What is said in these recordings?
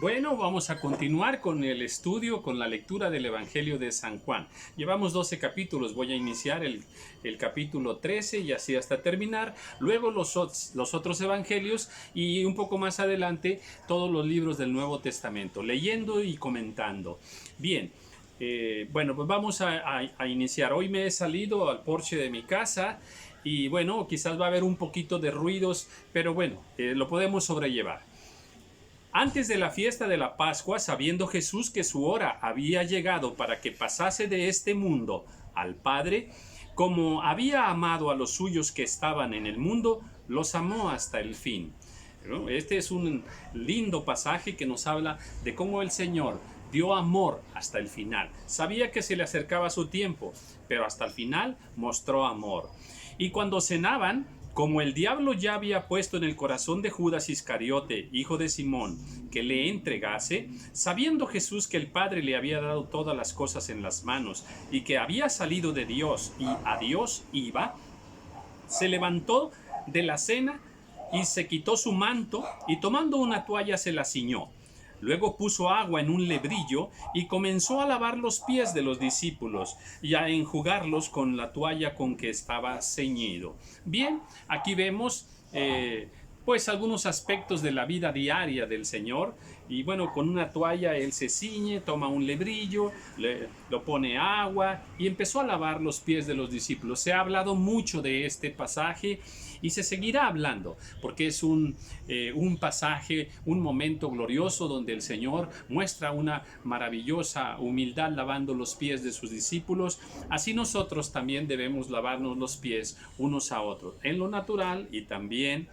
Bueno, vamos a continuar con el estudio, con la lectura del Evangelio de San Juan. Llevamos 12 capítulos, voy a iniciar el capítulo 13 y así hasta terminar. Luego los otros evangelios y un poco más adelante todos los libros del Nuevo Testamento, leyendo y comentando. Bien. Bueno, pues vamos a iniciar. Hoy me he salido al porche de mi casa y bueno, quizás va a haber un poquito de ruidos, pero bueno, lo podemos sobrellevar. Antes de la fiesta de la Pascua, sabiendo Jesús que su hora había llegado para que pasase de este mundo al Padre, como había amado a los suyos que estaban en el mundo, los amó hasta el fin. Este es un lindo pasaje que nos habla de cómo el Señor dio amor hasta el final. Sabía que se le acercaba su tiempo, pero hasta el final mostró amor. Y cuando cenaban, como el diablo ya había puesto en el corazón de Judas Iscariote, hijo de Simón, que le entregase, sabiendo Jesús que el Padre le había dado todas las cosas en las manos y que había salido de Dios y a Dios iba, se levantó de la cena y se quitó su manto y tomando una toalla se la ciñó. Luego puso agua en un lebrillo y comenzó a lavar los pies de los discípulos y a enjugarlos con la toalla con que estaba ceñido. Bien, aquí vemos pues algunos aspectos de la vida diaria del Señor. Y bueno, con una toalla él se ciñe, toma un lebrillo, lo pone agua y empezó a lavar los pies de los discípulos. Se ha hablado mucho de este pasaje y se seguirá hablando, porque es un pasaje, un momento glorioso donde el Señor muestra una maravillosa humildad lavando los pies de sus discípulos. Así nosotros también debemos lavarnos los pies unos a otros, en lo natural y también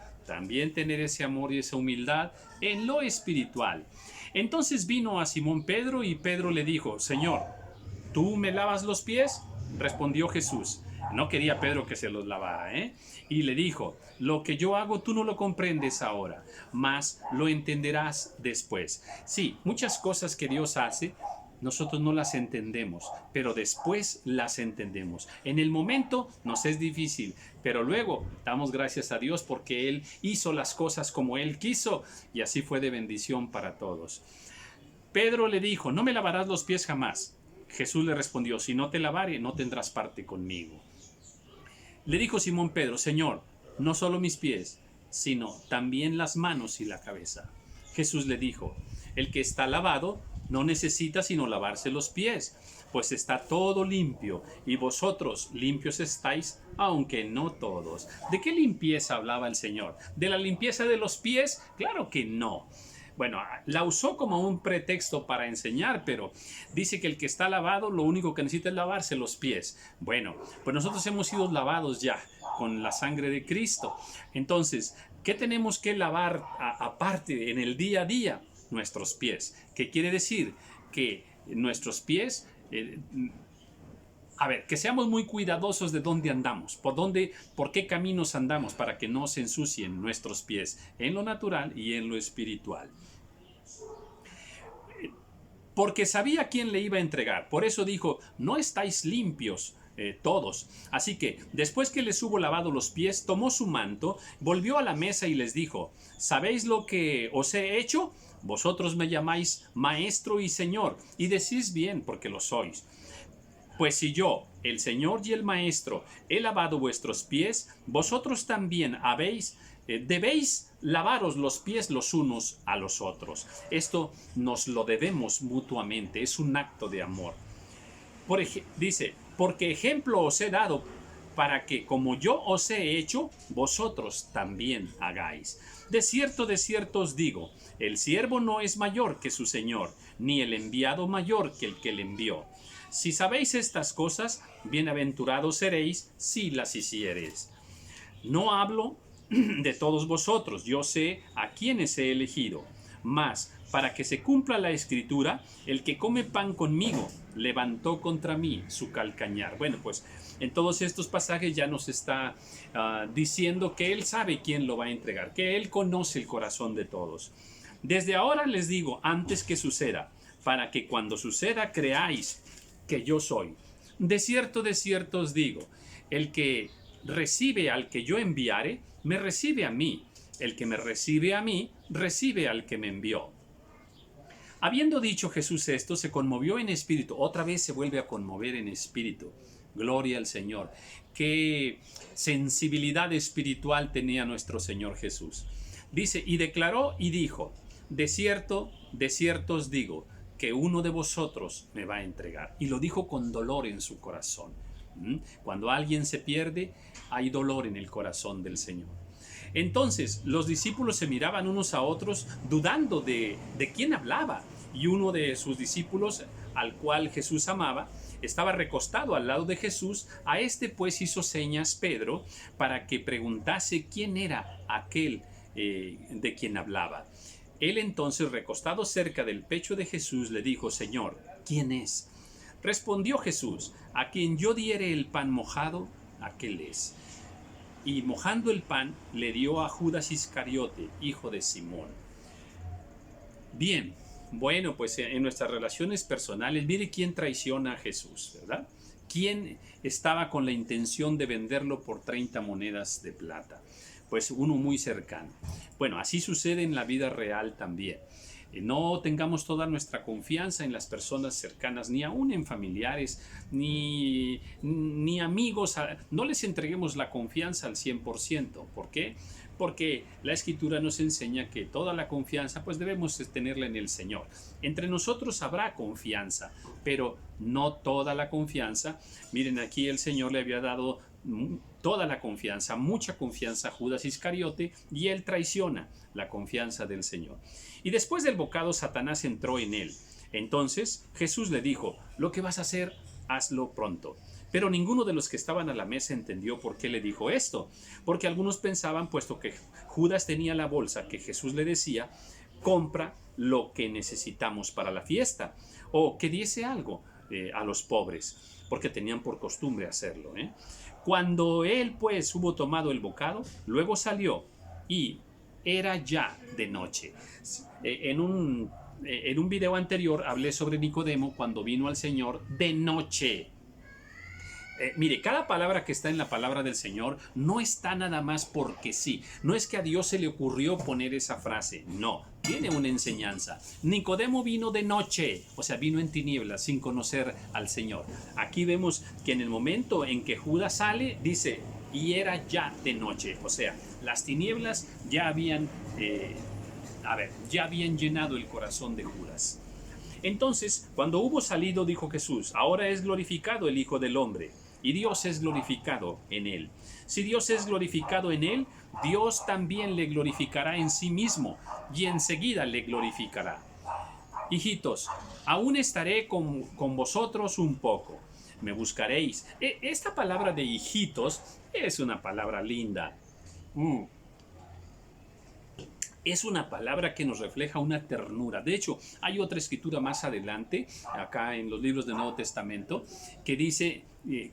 tener ese amor y esa humildad en lo espiritual. Entonces vino a Simón Pedro y Pedro le dijo: Señor, ¿tú me lavas los pies? Respondió Jesús. No quería Pedro que se los lavara, y le dijo: lo que yo hago tú no lo comprendes ahora, mas lo entenderás después. Sí, muchas cosas que Dios hace nosotros no las entendemos, pero después las entendemos. En el momento nos es difícil, pero luego damos gracias a Dios porque Él hizo las cosas como Él quiso y así fue de bendición para todos. Pedro le dijo: no me lavarás los pies jamás. Jesús le respondió: si no te lavare, no tendrás parte conmigo. Le dijo Simón Pedro: Señor, no solo mis pies, sino también las manos y la cabeza. Jesús le dijo: el que está lavado no necesita sino lavarse los pies, pues está todo limpio, y vosotros limpios estáis, aunque no todos. ¿De qué limpieza hablaba el Señor? ¿De la limpieza de los pies? Claro que no. Bueno, la usó como un pretexto para enseñar, pero dice que el que está lavado lo único que necesita es lavarse los pies. Bueno, pues nosotros hemos sido lavados ya con la sangre de Cristo. Entonces, ¿qué tenemos que lavar aparte en el día a día? Nuestros pies. ¿Qué quiere decir? Que nuestros pies... que seamos muy cuidadosos de dónde andamos, por qué caminos andamos, para que no se ensucien nuestros pies en lo natural y en lo espiritual. Porque sabía quién le iba a entregar, por eso dijo: no estáis limpios todos. Así que, después que les hubo lavado los pies, tomó su manto, volvió a la mesa y les dijo: ¿sabéis lo que os he hecho? Vosotros me llamáis Maestro y Señor, y decís bien, porque lo sois. Pues si yo, el Señor y el Maestro, he lavado vuestros pies, vosotros también debéis lavaros los pies los unos a los otros. Esto nos lo debemos mutuamente, es un acto de amor. Dice: porque ejemplo os he dado, para que como yo os he hecho, vosotros también hagáis. De cierto os digo, el siervo no es mayor que su Señor, ni el enviado mayor que el que le envió. Si sabéis estas cosas, bienaventurados seréis si las hiciereis. No hablo de todos vosotros, yo sé a quienes he elegido, mas para que se cumpla la escritura, el que come pan conmigo levantó contra mí su calcañar. Bueno, pues en todos estos pasajes ya nos está diciendo que Él sabe quién lo va a entregar, que Él conoce el corazón de todos. Desde ahora les digo, antes que suceda, para que cuando suceda creáis que yo soy. De cierto os digo, el que recibe al que yo enviare, me recibe a mí. El que me recibe a mí, recibe al que me envió. Habiendo dicho Jesús esto, se conmovió en espíritu. Otra vez se vuelve a conmover en espíritu. Gloria al Señor. Qué sensibilidad espiritual tenía nuestro Señor Jesús. Dice, y declaró y dijo, de cierto os digo, que uno de vosotros me va a entregar. Y lo dijo con dolor en su corazón. Cuando alguien se pierde, hay dolor en el corazón del Señor. Entonces los discípulos se miraban unos a otros dudando de quién hablaba. Y uno de sus discípulos, al cual Jesús amaba, estaba recostado al lado de Jesús. A este pues hizo señas Pedro para que preguntase quién era aquel de quien hablaba. Él entonces, recostado cerca del pecho de Jesús, le dijo, Señor, ¿quién es? Respondió Jesús, a quien yo diere el pan mojado, aquel es. Y mojando el pan, le dio a Judas Iscariote, hijo de Simón. Bien, bueno, pues en nuestras relaciones personales, mire quién traiciona a Jesús, ¿verdad? ¿Quién estaba con la intención de venderlo por 30 monedas de plata? Pues uno muy cercano. Bueno, así sucede en la vida real también. No tengamos toda nuestra confianza en las personas cercanas, ni aún en familiares, ni amigos. No les entreguemos la confianza al 100%. ¿Por qué? Porque la Escritura nos enseña que toda la confianza pues debemos tenerla en el Señor. Entre nosotros habrá confianza, pero no toda la confianza. Miren, aquí el Señor le había dado toda la confianza, mucha confianza a Judas Iscariote, y él traiciona la confianza del Señor. Y después del bocado, Satanás entró en él. Entonces Jesús le dijo, lo que vas a hacer, hazlo pronto. Pero ninguno de los que estaban a la mesa entendió por qué le dijo esto, porque algunos pensaban, puesto que Judas tenía la bolsa, que Jesús le decía, compra lo que necesitamos para la fiesta, o que diese algo a los pobres, porque tenían por costumbre hacerlo. Cuando él pues hubo tomado el bocado, luego salió y era ya de noche. En un video anterior hablé sobre Nicodemo cuando vino al Señor de noche. Mire, cada palabra que está en la palabra del Señor no está nada más porque sí. No es que a Dios se le ocurrió poner esa frase. No, tiene una enseñanza. Nicodemo vino de noche, o sea, vino en tinieblas sin conocer al Señor. Aquí vemos que en el momento en que Judas sale, dice, y era ya de noche. O sea, las tinieblas ya habían llenado el corazón de Judas. Entonces, cuando hubo salido, dijo Jesús, ahora es glorificado el Hijo del Hombre, y Dios es glorificado en él. Si Dios es glorificado en él, Dios también le glorificará en sí mismo, y enseguida le glorificará. Hijitos, aún estaré con vosotros un poco. Me buscaréis. Esta palabra de hijitos es una palabra linda. Es una palabra que nos refleja una ternura. De hecho, hay otra escritura más adelante, acá en los libros del Nuevo Testamento, que dice,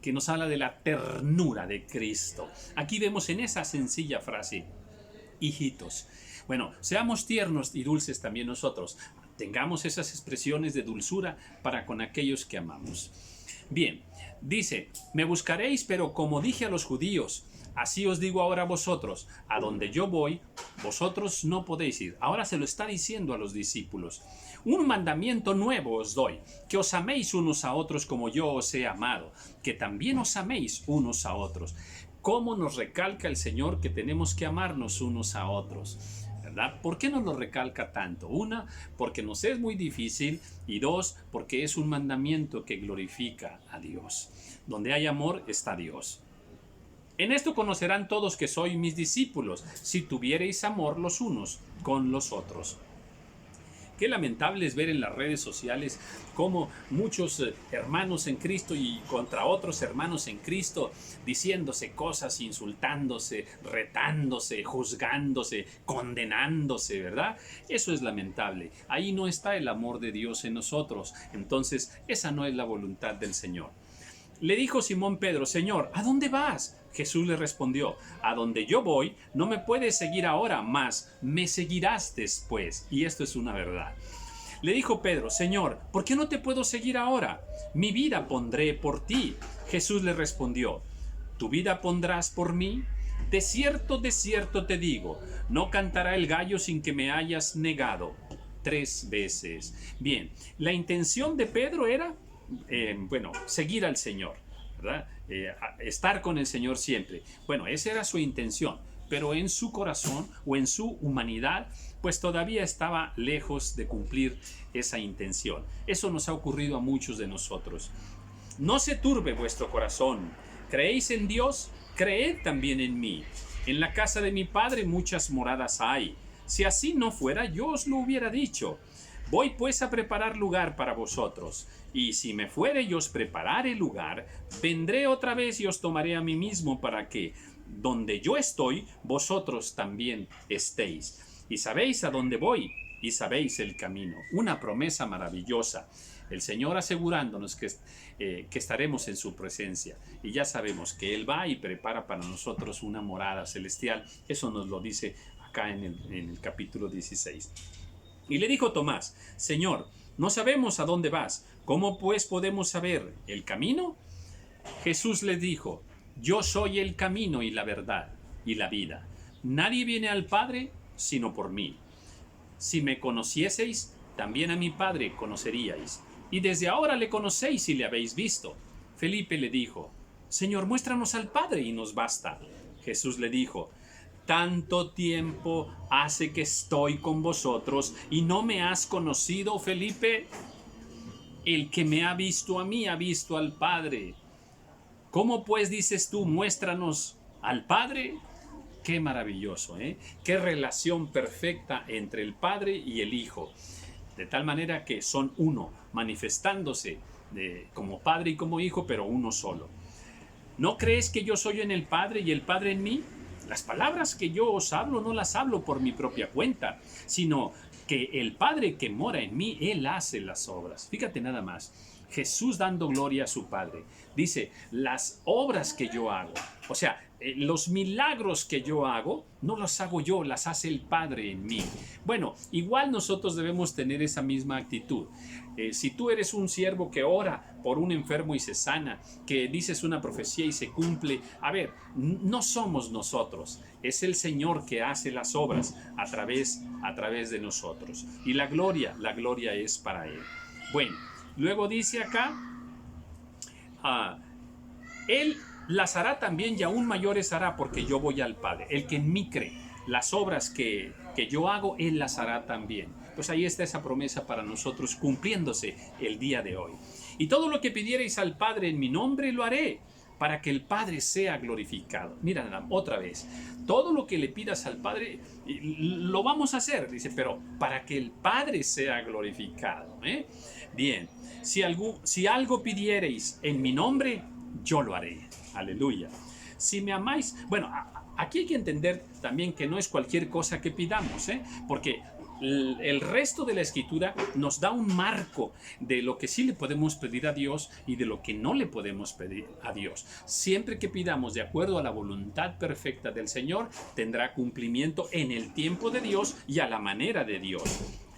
que nos habla de la ternura de Cristo. Aquí vemos en esa sencilla frase, hijitos. Bueno, seamos tiernos y dulces también nosotros. Tengamos esas expresiones de dulzura para con aquellos que amamos. Bien, dice, me buscaréis, pero como dije a los judíos, así os digo ahora a vosotros, a donde yo voy, vosotros no podéis ir. Ahora se lo está diciendo a los discípulos. Un mandamiento nuevo os doy, que os améis unos a otros como yo os he amado, que también os améis unos a otros. ¿Cómo nos recalca el Señor que tenemos que amarnos unos a otros? ¿Verdad? ¿Por qué nos lo recalca tanto? Una, porque nos es muy difícil, y dos, porque es un mandamiento que glorifica a Dios. Donde hay amor está Dios. En esto conocerán todos que sois mis discípulos, si tuviereis amor los unos con los otros. Qué lamentable es ver en las redes sociales cómo muchos hermanos en Cristo y contra otros hermanos en Cristo diciéndose cosas, insultándose, retándose, juzgándose, condenándose, ¿verdad? Eso es lamentable. Ahí no está el amor de Dios en nosotros. Entonces, esa no es la voluntad del Señor. Le dijo Simón Pedro, Señor, ¿a dónde vas? Jesús le respondió, a donde yo voy, no me puedes seguir ahora, mas me seguirás después. Y esto es una verdad. Le dijo Pedro, Señor, ¿por qué no te puedo seguir ahora? Mi vida pondré por ti. Jesús le respondió, ¿tu vida pondrás por mí? De cierto te digo, no cantará el gallo sin que me hayas negado. 3 veces. Bien, la intención de Pedro era, seguir al Señor, ¿verdad? Estar con el Señor siempre. Bueno, esa era su intención, pero en su corazón o en su humanidad, pues todavía estaba lejos de cumplir esa intención. Eso nos ha ocurrido a muchos de nosotros. No se turbe vuestro corazón. ¿Creéis en Dios? Creed también en mí. En la casa de mi Padre muchas moradas hay. Si así no fuera, yo os lo hubiera dicho. Voy pues a preparar lugar para vosotros. Y si me fuere y os preparare lugar, vendré otra vez y os tomaré a mí mismo, para que, donde yo estoy, vosotros también estéis. Y sabéis a dónde voy, y sabéis el camino. Una promesa maravillosa. El Señor asegurándonos que estaremos en su presencia. Y ya sabemos que Él va y prepara para nosotros una morada celestial. Eso nos lo dice acá en el capítulo 16. Y le dijo Tomás: Señor, no sabemos a dónde vas. ¿Cómo pues podemos saber el camino? Jesús le dijo: Yo soy el camino y la verdad y la vida. Nadie viene al Padre sino por mí. Si me conocieseis, también a mi Padre conoceríais. Y desde ahora le conocéis y le habéis visto. Felipe le dijo: Señor, muéstranos al Padre y nos basta. Jesús le dijo: Tanto tiempo hace que estoy con vosotros y no me has conocido, Felipe. El que me ha visto a mí ha visto al Padre. ¿Cómo pues dices tú, muéstranos al Padre? Qué maravilloso, ¿eh? Qué relación perfecta entre el Padre y el Hijo. De tal manera que son uno, manifestándose como Padre y como Hijo, pero uno solo. ¿No crees que yo soy en el Padre y el Padre en mí? Las palabras que yo os hablo no las hablo por mi propia cuenta, sino que el Padre que mora en mí, Él hace las obras. Fíjate nada más, Jesús dando gloria a su Padre. Dice, las obras que yo hago, o sea, los milagros que yo hago, no los hago yo, las hace el Padre en mí. Bueno, igual nosotros debemos tener esa misma actitud. Si tú eres un siervo que ora por un enfermo y se sana, que dices una profecía y se cumple, a ver, no somos nosotros, es el Señor que hace las obras a través de nosotros. Y la gloria es para Él. Bueno, luego dice acá, Él las hará también y aún mayores hará, porque yo voy al Padre. El que en mí cree, las obras que yo hago, Él las hará también. Pues ahí está esa promesa para nosotros cumpliéndose el día de hoy. Y todo lo que pidierais al Padre en mi nombre lo haré, para que el Padre sea glorificado. Mira, otra vez, todo lo que le pidas al Padre lo vamos a hacer, dice, pero para que el Padre sea glorificado. Bien, si algo pidierais en mi nombre, yo lo haré. Aleluya. Si me amáis, bueno, aquí hay que entender también que no es cualquier cosa que pidamos, porque el resto de la Escritura nos da un marco de lo que sí le podemos pedir a Dios y de lo que no le podemos pedir a Dios. Siempre que pidamos de acuerdo a la voluntad perfecta del Señor, tendrá cumplimiento en el tiempo de Dios y a la manera de Dios.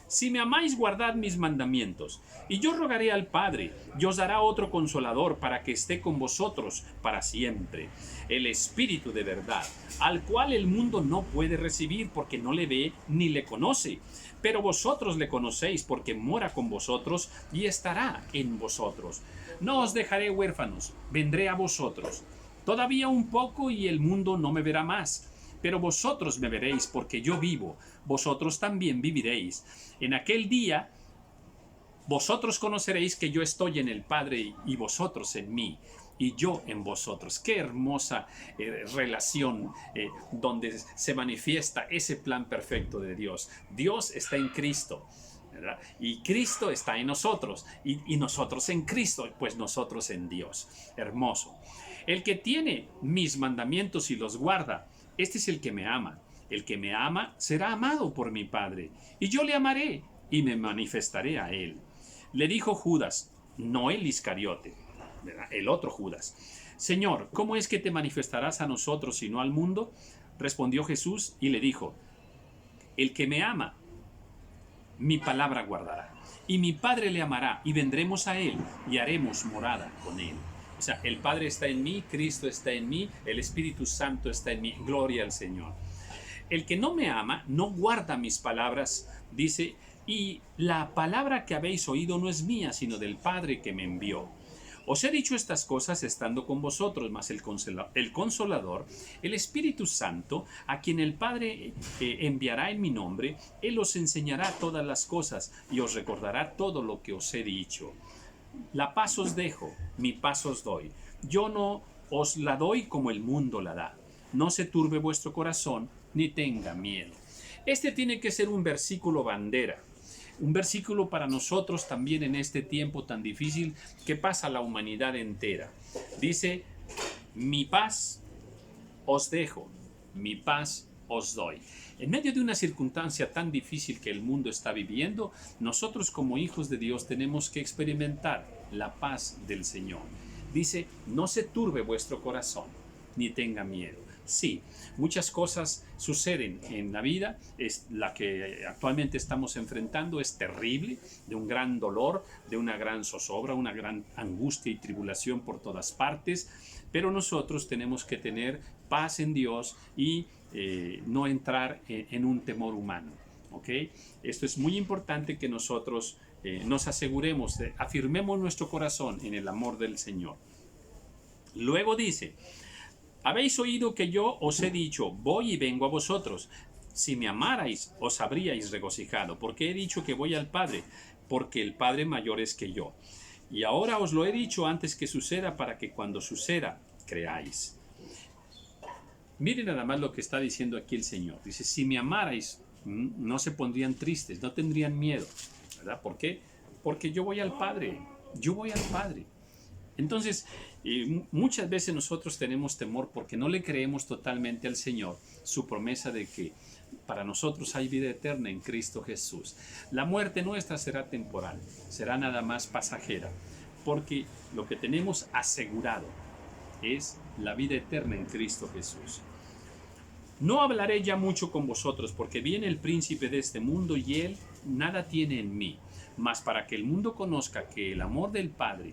Si me amáis, guardad mis mandamientos. Y yo rogaré al Padre, y os dará otro consolador, para que esté con vosotros para siempre. El Espíritu de verdad, al cual el mundo no puede recibir, porque no le ve ni le conoce. Pero vosotros le conocéis, porque mora con vosotros y estará en vosotros. No os dejaré huérfanos, vendré a vosotros. Todavía un poco y el mundo no me verá más. Pero vosotros me veréis, porque yo vivo, vosotros también viviréis. En aquel día, vosotros conoceréis que yo estoy en el Padre y vosotros en mí, y yo en vosotros. Qué hermosa relación donde se manifiesta ese plan perfecto de Dios. Dios está en Cristo, ¿verdad? Y Cristo está en nosotros, y nosotros en Cristo, pues nosotros en Dios. Hermoso. El que tiene mis mandamientos y los guarda, este es el que me ama. El que me ama será amado por mi Padre, y yo le amaré y me manifestaré a él. Le dijo Judas, no el Iscariote, ¿verdad? El otro Judas: Señor, ¿cómo es que te manifestarás a nosotros y no al mundo? Respondió Jesús y le dijo, el que me ama, mi palabra guardará, y mi Padre le amará, y vendremos a él y haremos morada con él. O sea, el Padre está en mí, Cristo está en mí, el Espíritu Santo está en mí. Gloria al Señor. El que no me ama, no guarda mis palabras, dice, Y la palabra que habéis oído no es mía, sino del Padre que me envió. Os he dicho estas cosas estando con vosotros, mas el Consolador, el Espíritu Santo, a quien el Padre enviará en mi nombre, Él os enseñará todas las cosas y os recordará todo lo que os he dicho. La paz os dejo, mi paz os doy. Yo no os la doy como el mundo la da. No se turbe vuestro corazón, ni tenga miedo. Este tiene que ser un versículo bandera. Un versículo para nosotros también en este tiempo tan difícil que pasa la humanidad entera. Dice, mi paz os dejo, mi paz os doy. En medio de una circunstancia tan difícil que el mundo está viviendo, nosotros como hijos de Dios tenemos que experimentar la paz del Señor. Dice, no se turbe vuestro corazón, ni tenga miedo. Sí, muchas cosas suceden en la vida, es la que actualmente estamos enfrentando, es terrible, de un gran dolor, de una gran zozobra, una gran angustia y tribulación por todas partes, pero nosotros tenemos que tener paz en Dios y no entrar en un temor humano. ¿Okay? Esto es muy importante que nosotros nos aseguremos, afirmemos nuestro corazón en el amor del Señor. Luego dice, habéis oído que yo os he dicho, voy y vengo a vosotros. Si me amarais, os habríais regocijado, porque he dicho que voy al Padre, porque el Padre mayor es que yo. Y ahora os lo he dicho antes que suceda, para que cuando suceda, creáis. Miren nada más lo que está diciendo aquí el Señor. Dice, si me amarais, no se pondrían tristes, no tendrían miedo. ¿Verdad? ¿Por qué? Porque yo voy al Padre, yo voy al Padre. Entonces, muchas veces nosotros tenemos temor porque no le creemos totalmente al Señor su promesa de que para nosotros hay vida eterna en Cristo Jesús. La muerte nuestra será temporal, será nada más pasajera, porque lo que tenemos asegurado es la vida eterna en Cristo Jesús. No hablaré ya mucho con vosotros, porque viene el príncipe de este mundo y él nada tiene en mí, mas para que el mundo conozca que el amor del Padre,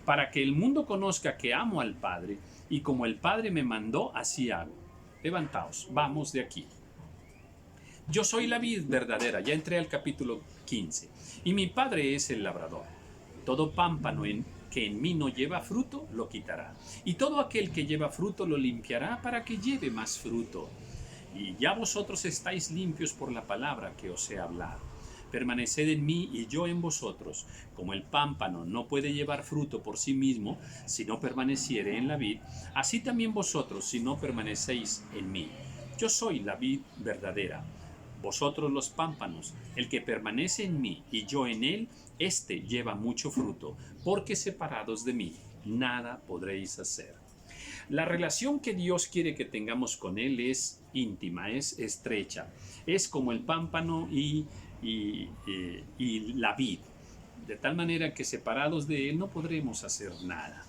para que el mundo conozca que amo al Padre, y como el Padre me mandó, así hago. Levantaos, vamos de aquí. Yo soy la vid verdadera, ya entré al capítulo 15, y mi Padre es el labrador. Todo pámpano que en mí no lleva fruto, lo quitará, y todo aquel que lleva fruto lo limpiará para que lleve más fruto. Y ya vosotros estáis limpios por la palabra que os he hablado. Permaneced en mí y yo en vosotros. Como el pámpano no puede llevar fruto por sí mismo si no permaneciere en la vid, así también vosotros si no permanecéis en mí. Yo soy la vid verdadera, vosotros los pámpanos. El que permanece en mí y yo en él, éste lleva mucho fruto, porque separados de mí nada podréis hacer. La relación que Dios quiere que tengamos con Él es íntima, es estrecha. Es como el pámpano y la vid. De tal manera que separados de Él no podremos hacer nada.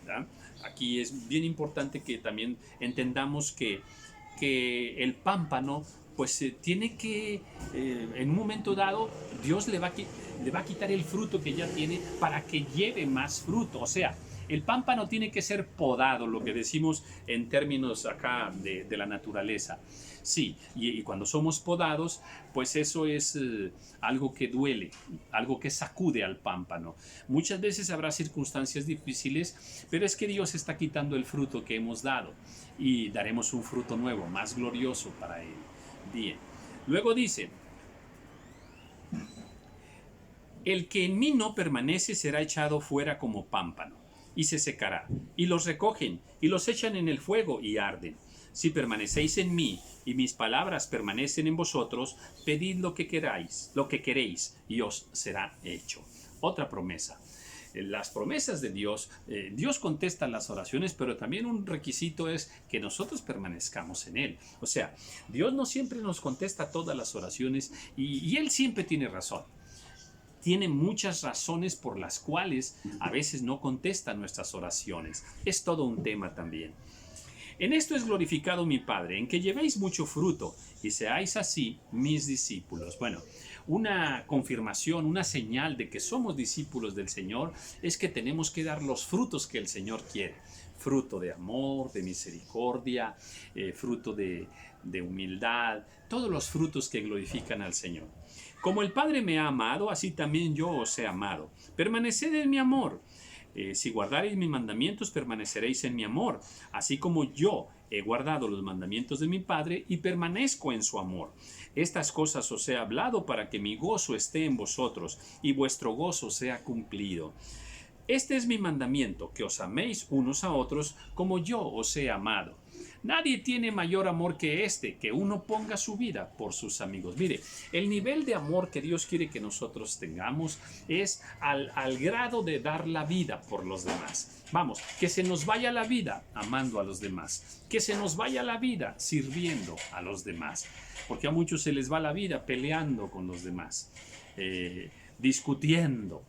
¿Verdad? Aquí es bien importante que también entendamos que el pámpano pues tiene que, en un momento dado, Dios le va a quitar el fruto que ya tiene para que lleve más fruto. O sea, el pámpano tiene que ser podado, lo que decimos en términos acá de la naturaleza. Sí, y cuando somos podados, pues eso es algo que duele, algo que sacude al pámpano. Muchas veces habrá circunstancias difíciles, pero es que Dios está quitando el fruto que hemos dado y daremos un fruto nuevo, más glorioso para Él. Bien, luego dice, el que en mí no permanece será echado fuera como pámpano y se secará, y los recogen y los echan en el fuego y arden. Si permanecéis en mí y mis palabras permanecen en vosotros, pedid lo que queréis y os será hecho. Otra promesa. Las promesas de Dios, Dios contesta las oraciones, pero también un requisito es que nosotros permanezcamos en Él. O sea, Dios no siempre nos contesta todas las oraciones y Él siempre tiene razón. Tiene muchas razones por las cuales a veces no contesta nuestras oraciones. Es todo un tema también. En esto es glorificado mi Padre, en que llevéis mucho fruto y seáis así mis discípulos. Bueno, una confirmación, una señal de que somos discípulos del Señor es que tenemos que dar los frutos que el Señor quiere. fruto de amor, de misericordia, fruto de humildad, todos los frutos que glorifican al Señor. Como el Padre me ha amado, así también yo os he amado. Permaneced en mi amor. Si guardareis mis mandamientos, permaneceréis en mi amor, así como yo he guardado los mandamientos de mi Padre y permanezco en su amor. Estas cosas os he hablado para que mi gozo esté en vosotros y vuestro gozo sea cumplido. Este es mi mandamiento, que os améis unos a otros como yo os he amado. Nadie tiene mayor amor que este, que uno ponga su vida por sus amigos. Mire, el nivel de amor que Dios quiere que nosotros tengamos es al grado de dar la vida por los demás. Vamos, que se nos vaya la vida amando a los demás, que se nos vaya la vida sirviendo a los demás, porque a muchos se les va la vida peleando con los demás, discutiendo,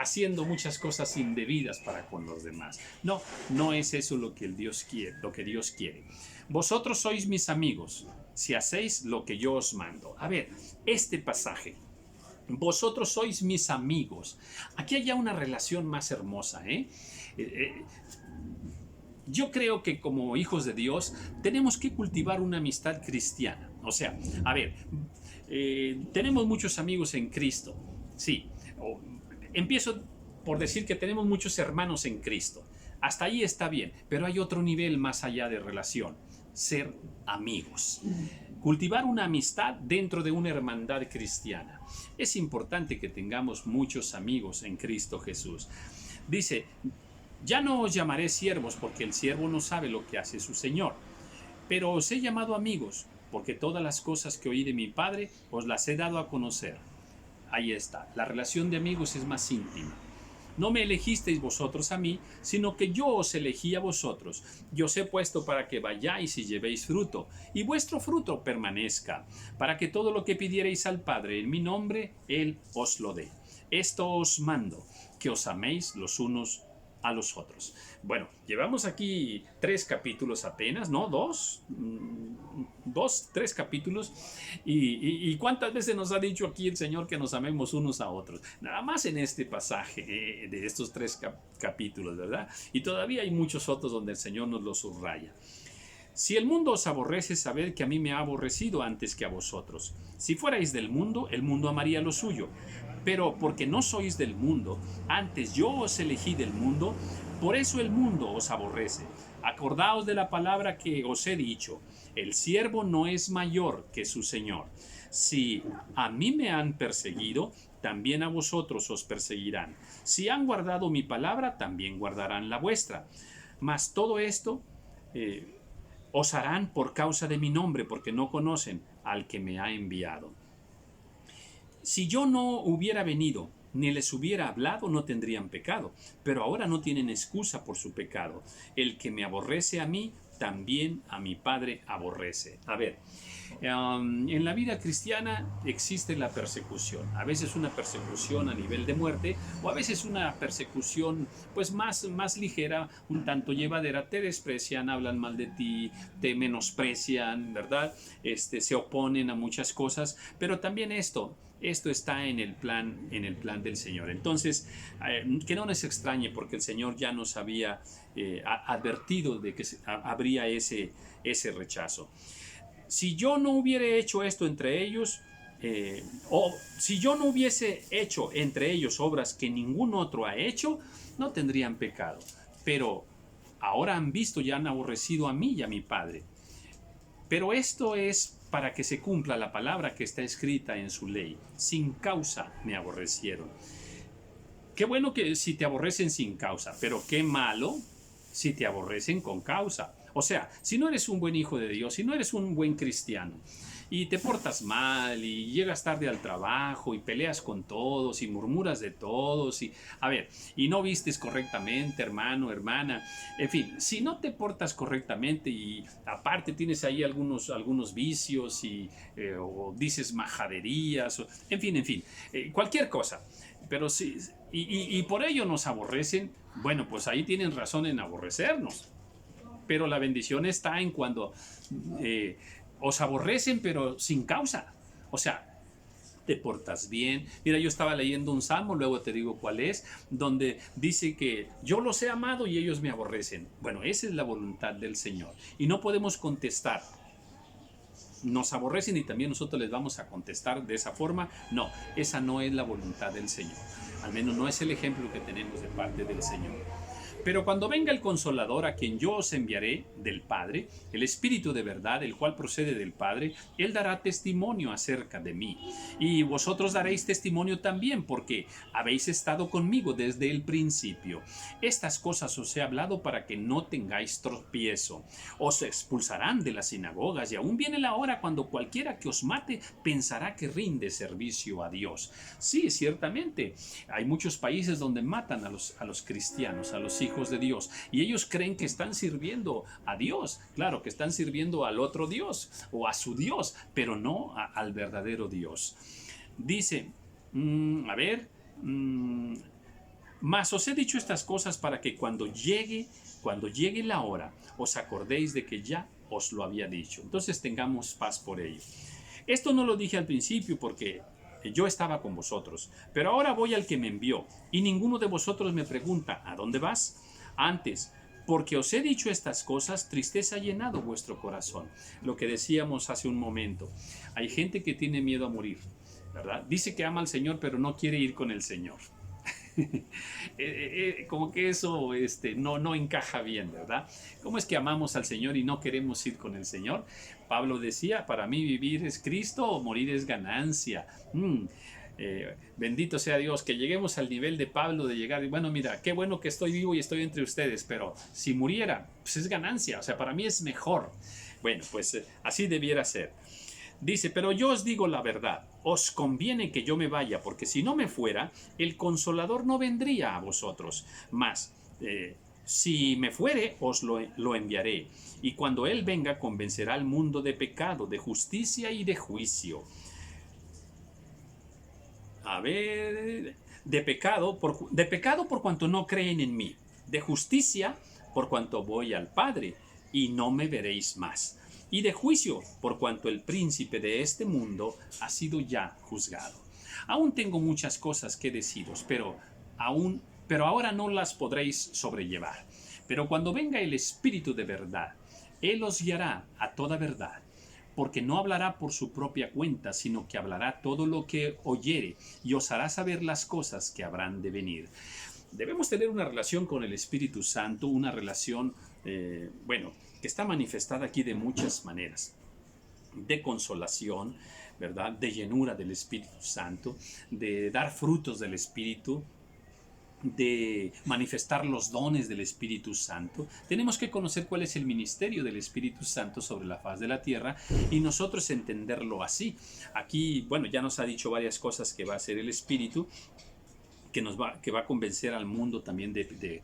haciendo muchas cosas indebidas para con los demás. No, no es eso lo que Dios quiere. Vosotros sois mis amigos, si hacéis lo que yo os mando. A ver, este pasaje. Vosotros sois mis amigos. Aquí hay ya una relación más hermosa, yo creo que como hijos de Dios tenemos que cultivar una amistad cristiana. O sea, a ver, tenemos muchos amigos en Cristo, sí. Empiezo por decir que tenemos muchos hermanos en Cristo. Hasta ahí está bien, pero hay otro nivel más allá de relación: ser amigos. Cultivar una amistad dentro de una hermandad cristiana. Es importante que tengamos muchos amigos en Cristo Jesús. Dice: ya no os llamaré siervos, porque el siervo no sabe lo que hace su Señor, pero os he llamado amigos, porque todas las cosas que oí de mi Padre os las he dado a conocer. Ahí está, la relación de amigos es más íntima. No me elegisteis vosotros a mí, sino que yo os elegí a vosotros. Yo os he puesto para que vayáis y llevéis fruto, y vuestro fruto permanezca, para que todo lo que pidiereis al Padre en mi nombre, Él os lo dé. Esto os mando, que os améis los unos a los otros. Bueno, llevamos aquí 3 capítulos apenas, ¿no? 3 capítulos. Y ¿cuántas veces nos ha dicho aquí el Señor que nos amemos unos a otros? Nada más en este pasaje de estos 3 capítulos, ¿verdad? Y todavía hay muchos otros donde el Señor nos lo subraya. Si el mundo os aborrece, sabed que a mí me ha aborrecido antes que a vosotros. Si fuerais del mundo, el mundo amaría lo suyo. Pero porque no sois del mundo, antes yo os elegí del mundo, por eso el mundo os aborrece. Acordaos de la palabra que os he dicho: el siervo no es mayor que su Señor. Si a mí me han perseguido, también a vosotros os perseguirán. Si han guardado mi palabra, también guardarán la vuestra. Mas todo esto os harán por causa de mi nombre, porque no conocen al que me ha enviado. Si yo no hubiera venido, ni les hubiera hablado, no tendrían pecado, pero ahora no tienen excusa por su pecado. El que me aborrece a mí, también a mi Padre aborrece. A ver, en la vida cristiana existe la persecución. A veces una persecución a nivel de muerte, o a veces una persecución pues más ligera, un tanto llevadera. Te desprecian, hablan mal de ti, te menosprecian, ¿verdad? Se oponen a muchas cosas, pero también esto está en el plan del Señor. Entonces, que no nos extrañe, porque el Señor ya nos había advertido de que habría ese rechazo. Si yo no hubiera hecho esto entre ellos, o si yo no hubiese hecho entre ellos obras que ningún otro ha hecho, no tendrían pecado. Pero ahora han visto y han aborrecido a mí y a mi Padre. Pero esto es para que se cumpla la palabra que está escrita en su ley: sin causa me aborrecieron. Qué bueno que si te aborrecen sin causa, pero qué malo si te aborrecen con causa. O sea, si no eres un buen hijo de Dios, si no eres un buen cristiano, y te portas mal, y llegas tarde al trabajo, y peleas con todos, y murmuras de todos, y no vistes correctamente, hermano, hermana, en fin, si no te portas correctamente, y aparte tienes ahí algunos vicios, o dices majaderías, en fin, cualquier cosa, pero sí, y por ello nos aborrecen, bueno, pues ahí tienen razón en aborrecernos. Pero la bendición está en cuando os aborrecen, pero sin causa. O sea, te portas bien. Mira, yo estaba leyendo un salmo, luego te digo cuál es, donde dice que yo los he amado y ellos me aborrecen. Bueno, esa es la voluntad del Señor. Y no podemos contestar, nos aborrecen y también nosotros les vamos a contestar de esa forma. No, esa no es la voluntad del Señor. Al menos no es el ejemplo que tenemos de parte del Señor. Pero cuando venga el Consolador, a quien yo os enviaré del Padre, el Espíritu de verdad, el cual procede del Padre, Él dará testimonio acerca de mí. Y vosotros daréis testimonio también, porque habéis estado conmigo desde el principio. Estas cosas os he hablado para que no tengáis tropiezo. Os expulsarán de las sinagogas, y aún viene la hora cuando cualquiera que os mate pensará que rinde servicio a Dios. Sí, ciertamente, hay muchos países donde matan a los cristianos, a los hijos de Dios, y ellos creen que están sirviendo a Dios, claro, que están sirviendo al otro Dios o a su Dios, pero no al verdadero Dios. Dice, mas os he dicho estas cosas para que cuando llegue la hora, os acordéis de que ya os lo había dicho. Entonces tengamos paz por ello. Esto no lo dije al principio porque yo estaba con vosotros, pero ahora voy al que me envió, y ninguno de vosotros me pregunta, ¿a dónde vas? Antes, porque os he dicho estas cosas, tristeza ha llenado vuestro corazón. Lo que decíamos hace un momento, hay gente que tiene miedo a morir, ¿verdad? Dice que ama al Señor, pero no quiere ir con el Señor. Como que eso no encaja bien, ¿verdad? ¿Cómo es que amamos al Señor y no queremos ir con el Señor? Pablo decía, para mí vivir es Cristo o morir es ganancia. Bendito sea Dios, que lleguemos al nivel de Pablo de llegar, bueno, mira, qué bueno que estoy vivo y estoy entre ustedes, pero si muriera, pues es ganancia, o sea, para mí es mejor. Bueno, pues así debiera ser. Dice, pero yo os digo la verdad, os conviene que yo me vaya, porque si no me fuera, el Consolador no vendría a vosotros. Mas, si me fuere, os lo enviaré. Y cuando Él venga, convencerá al mundo de pecado, de justicia y de juicio. De pecado por cuanto no creen en mí. De justicia por cuanto voy al Padre y no me veréis más. Y de juicio, por cuanto el príncipe de este mundo ha sido ya juzgado. Aún tengo muchas cosas que deciros, pero ahora no las podréis sobrellevar. Pero cuando venga el Espíritu de verdad, Él os guiará a toda verdad, porque no hablará por su propia cuenta, sino que hablará todo lo que oyere, y os hará saber las cosas que habrán de venir. Debemos tener una relación con el Espíritu Santo, una relación, que está manifestada aquí de muchas maneras, de consolación, ¿verdad? De llenura del Espíritu Santo, de dar frutos del Espíritu, de manifestar los dones del Espíritu Santo. Tenemos que conocer cuál es el ministerio del Espíritu Santo sobre la faz de la tierra y nosotros entenderlo así. Aquí, ya nos ha dicho varias cosas que va a hacer el Espíritu, que va a convencer al mundo también de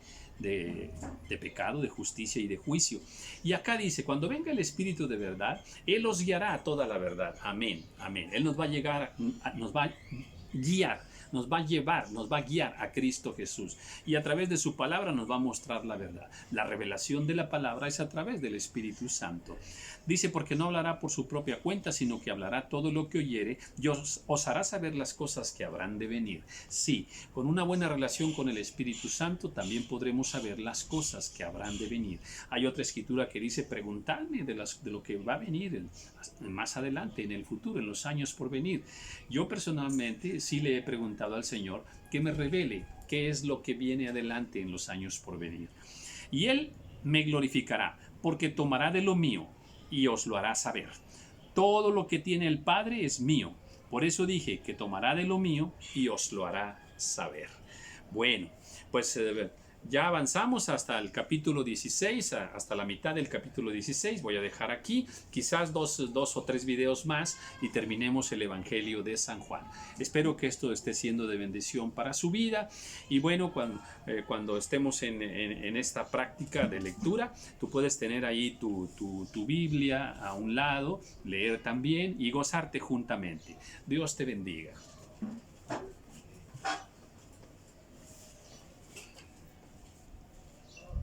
pecado, de justicia y de juicio. Y acá dice, cuando venga el Espíritu de verdad, Él os guiará a toda la verdad. Amén, amén. Él nos va a guiar, nos va a llevar, nos va a guiar a Cristo Jesús. Y a través de su palabra nos va a mostrar la verdad. La revelación de la palabra es a través del Espíritu Santo. Dice, porque no hablará por su propia cuenta, sino que hablará todo lo que oyere y os hará saber las cosas que habrán de venir. Sí, con una buena relación con el Espíritu Santo también podremos saber las cosas que habrán de venir. Hay otra escritura que dice, preguntadme de lo que va a venir más adelante, en el futuro, en los años por venir. Yo personalmente sí le he preguntado al Señor que me revele qué es lo que viene adelante en los años por venir. Y Él me glorificará, porque tomará de lo mío y os lo hará saber. Todo lo que tiene el Padre es mío. Por eso dije que tomará de lo mío y os lo hará saber. Bueno, pues ya avanzamos hasta el capítulo 16, hasta la mitad del capítulo 16. Voy a dejar aquí quizás dos o tres videos más y terminemos el Evangelio de San Juan. Espero que esto esté siendo de bendición para su vida. Y bueno, cuando estemos en esta práctica de lectura, tú puedes tener ahí tu Biblia a un lado, leer también y gozarte juntamente. Dios te bendiga.